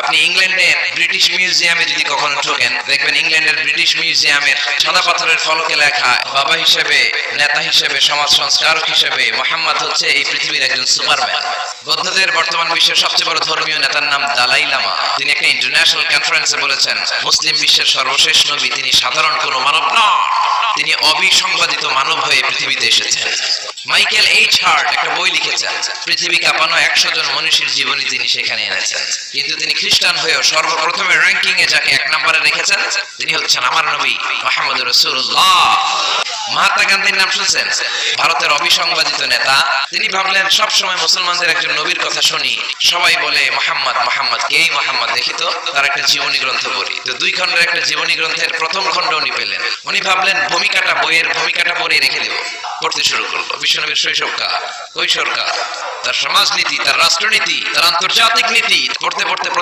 আপনি ইংল্যান্ডের ব্রিটিশ মিউজিয়ামে যদি কখনো ঢোকেন, দেখবেন ইংল্যান্ডের ব্রিটিশ মিউজিয়ামের সাদা পাথরের ফলকে লেখা বাবা হিসেবে, নেতা হিসেবে, সমাজ সংস্কারক হিসেবে মুহাম্মদ হচ্ছে এই পৃথিবীর একজন সুপারম্যান। বৌদ্ধদের বর্তমান বিশ্বের সবচেয়ে বড় ধর্মীয় নেতার নাম দালাই লামা। তিনি একটা ইন্টারন্যাশনাল কনফারেন্সে বলেছেন, মুসলিম বিশ্বের সর্বশেষ নবী তিনি সাধারণ কোনো মানব নন, তিনি অবিসংবাদিত মানব হয়ে পৃথিবীতে এসেছেন। মাইকেল এইচ হার্ট একটা বই লিখেছেন, পৃথিবী কাঁপানো 100 জন মনীষীর জীবনী তিনি সেখানে এনেছেন। কিন্তু তিনি খ্রিস্টান হয়েও সর্বপ্রথমে র্যাঙ্কিং এ যাকে 1 নম্বরে রেখেছেন তিনি হচ্ছেন আমার নবী মুহাম্মদ রাসূলুল্লাহ। মহাত্মা গান্ধীর নাম শুনছেন? ভারতের অবিসংবাদিত নেতা। তিনি ভাবলেন সব সময় মুসলমানদের একজন নবীর কথা শুনি, সবাই বলে মুহাম্মদ মুহাম্মদ, কে এই মুহাম্মদ? দেখি তো তার একটা জীবনী গ্রন্থ পড়ি। তো 2 খণ্ডের একটা জীবনী গ্রন্থের প্রথম খণ্ড উনি পেলেন। উনি ভাবলেন ভূমিকাটা, বইয়ের ভূমিকাটা পড়ে রেখে দেব। পড়তে শুরু করলো বিশ্বনবীর শৈশবকাল, কৈশোরকাল, তার সমাজনীতি, তার রাষ্ট্রনীতি, তার আন্তর্জাতিক নীতি। পড়তে পড়তে